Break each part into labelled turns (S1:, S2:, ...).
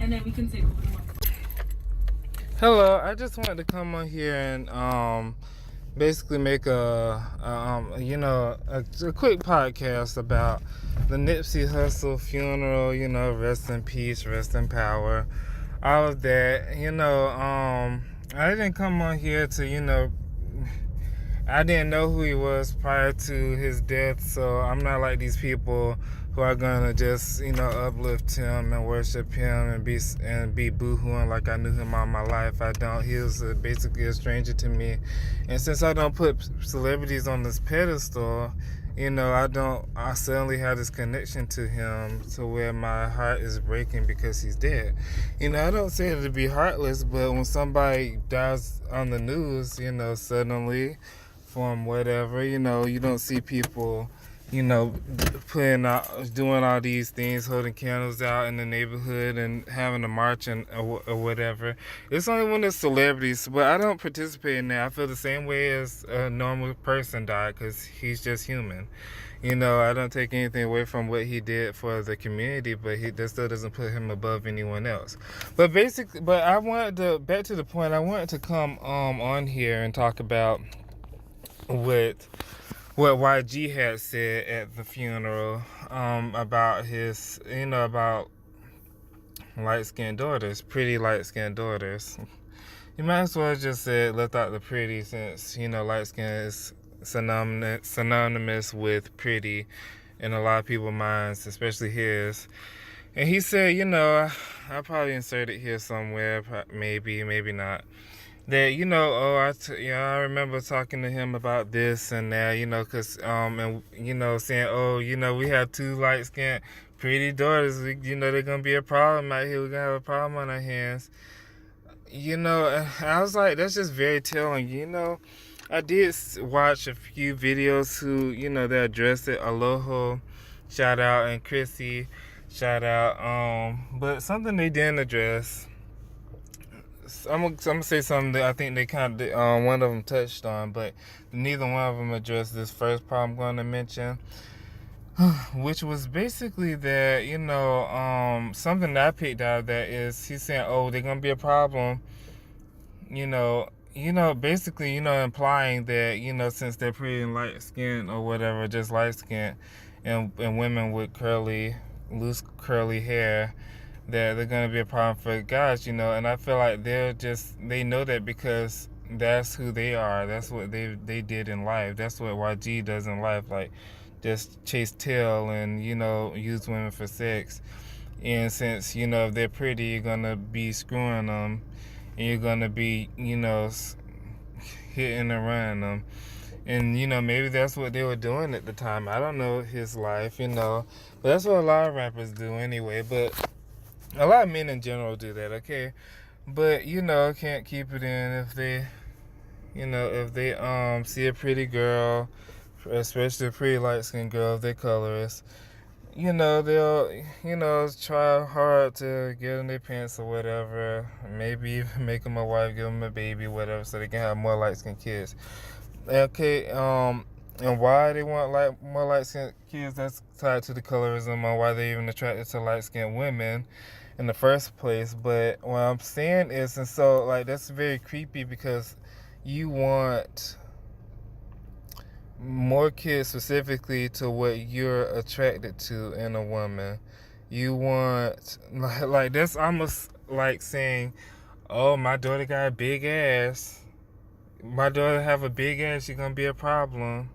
S1: and then we can take over the mic.
S2: Hello, I just wanted to come on here and basically make a quick podcast about the Nipsey Hussle funeral. Rest in peace, rest in power, all of that. I didn't come on here to I didn't know who he was prior to his death, so I'm not like these people who are gonna just uplift him and worship him and be boohooing like I knew him all my life. I don't. He was basically a stranger to me, and since I don't put celebrities on this pedestal, I suddenly have this connection to him to where my heart is breaking because he's dead. I don't say it to be heartless, but when somebody dies on the news, suddenly from whatever, you don't see people, doing all these things, holding candles out in the neighborhood and having a march or whatever. It's only when it's celebrities, but I don't participate in that. I feel the same way as a normal person died because he's just human. I don't take anything away from what he did for the community, but that still doesn't put him above anyone else. But I wanted to, back to the point, I wanted to come on here and talk about what YG had said at the funeral about his, about light-skinned daughters, pretty light-skinned daughters. You might as well just say left out the pretty, since light skin is synonymous with pretty in a lot of people's minds, especially his. And he said, I'll probably insert it here somewhere, maybe not. That I remember talking to him about this and that, cause and saying, we have two light skinned pretty daughters, they're gonna be a problem out here. We're gonna have a problem on our hands. I was like, that's just very telling. I did watch a few videos who, they addressed it. Aloha, shout out, and Chrissy, shout out. But something they didn't address, I'm gonna say something that I think they kind of, one of them touched on, but neither one of them addressed this first part I'm going to mention, which was basically that, something that I picked out of that is he's saying, oh, they're gonna be a problem, basically, implying that, since they're pretty and light skinned or whatever, just light skinned, and women with loose curly hair, that they're going to be a problem for guys, and I feel like they know that because that's who they are. That's what they did in life. That's what YG does in life, like just chase tail and, use women for sex. And since, if they're pretty, you're going to be screwing them, and you're going to be, hitting and running them. And, maybe that's what they were doing at the time. I don't know his life, but that's what a lot of rappers do anyway. But a lot of men in general do that, okay? But, can't keep it in if they, see a pretty girl, especially a pretty light-skinned girl, if they're colorist, they'll, try hard to get in their pants or whatever, maybe even make them a wife, give them a baby, whatever, so they can have more light-skinned kids. Okay, and why they want more light-skinned kids, that's tied to the colorism on why they're even attracted to light-skinned women in the first place. But what I'm saying is, and so, that's very creepy because you want more kids specifically to what you're attracted to in a woman. You want, that's almost like saying, oh, my daughter got a big ass. My daughter have a big ass, she's gonna be a problem.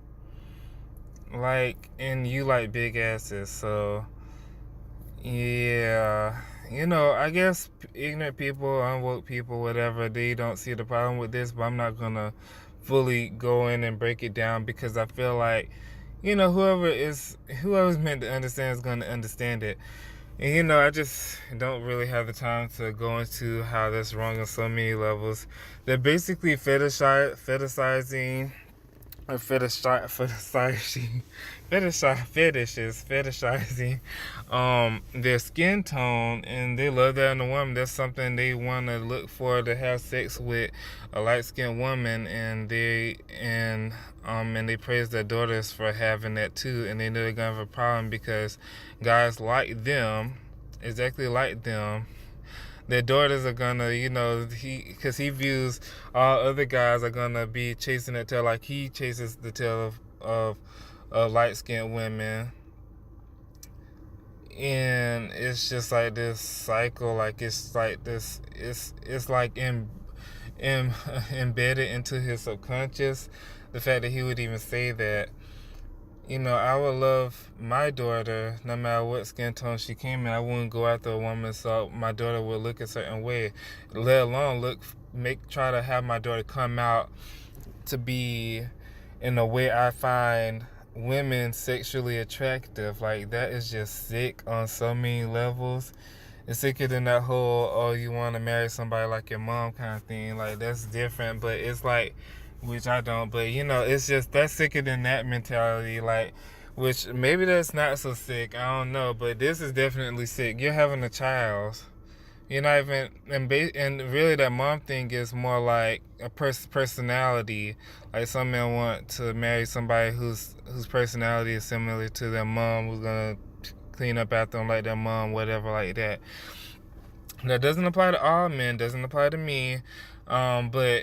S2: And you like big asses, so yeah. I guess ignorant people, unwoke people, whatever, they don't see the problem with this, but I'm not gonna fully go in and break it down because I feel like, whoever's meant to understand is gonna understand it. And I just don't really have the time to go into how that's wrong on so many levels. They're basically fetishizing their skin tone, and they love that in a woman. That's something they want to look for, to have sex with a light-skinned woman, and they praise their daughters for having that too, and they know they're gonna have a problem because guys like them, exactly like them, their daughters are gonna, because he views all other guys are gonna be chasing that tail like he chases the tail of light skinned women. And it's just like this cycle, like it's like this, it's like embedded into his subconscious. The fact that he would even say that, I would love my daughter no matter what skin tone she came in. I wouldn't go after a woman so my daughter would look a certain way, let alone try to have my daughter come out to be in a way I find women sexually attractive. Like, that is just sick on so many levels. It's sicker than that whole, oh, you want to marry somebody like your mom kind of thing. Like, that's different, but it's like, which I don't, but it's just, that's sicker than that mentality. Like, which maybe that's not so sick, I don't know, but this is definitely sick. You're having a child. You're not even, and really that mom thing is more like a personality. Like, some men want to marry somebody whose personality is similar to their mom, who's gonna clean up after them like their mom, whatever, like that. That doesn't apply to all men, doesn't apply to me. But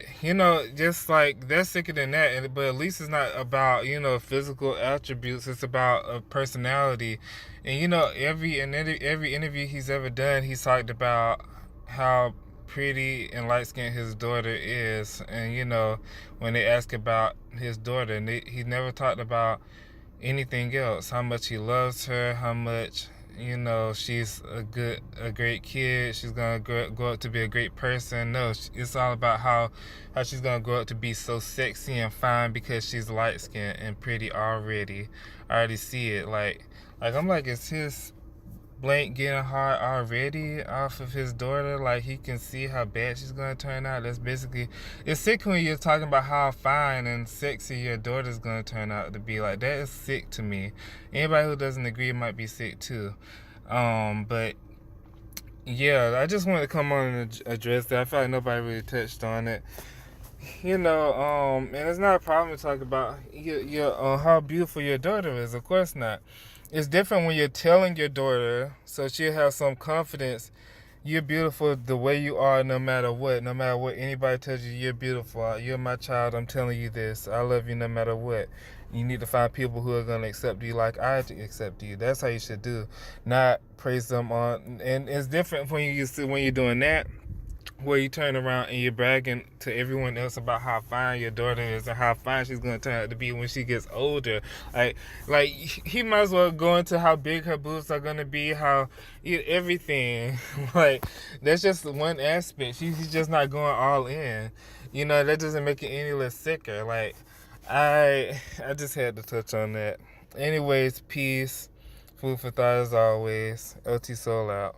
S2: just like, that's sicker than that. But at least it's not about physical attributes. It's about a personality. And every interview he's ever done, he's talked about how pretty and light skinned his daughter is. And when they ask about his daughter, and he never talked about anything else. How much he loves her, how much she's a great kid. She's gonna grow up to be a great person. No, it's all about how she's gonna grow up to be so sexy and fine because she's light skinned and pretty already. I already see it. Like I'm like, is his blank getting hard already off of his daughter? Like, he can see how bad she's gonna turn out. That's basically, it's sick when you're talking about how fine and sexy your daughter's gonna turn out to be. Like, that is sick to me. Anybody who doesn't agree might be sick too. But yeah, I just wanted to come on and address that. I feel like nobody really touched on it. And it's not a problem to talk about how beautiful your daughter is. Of course not. It's different when you're telling your daughter, so she'll have some confidence. You're beautiful the way you are, no matter what. No matter what anybody tells you, you're beautiful. You're my child. I'm telling you this. I love you no matter what. You need to find people who are going to accept you like I accept you. That's how you should do. Not praise them on. And it's different when you're doing that, where you turn around and you're bragging to everyone else about how fine your daughter is and how fine she's going to turn out to be when she gets older. Like he might as well go into how big her boobs are going to be, how everything. Like, that's just one aspect. She's just not going all in. That doesn't make it any less sicker. Like, I just had to touch on that. Anyways, peace. Food for thought as always. LT Soul out.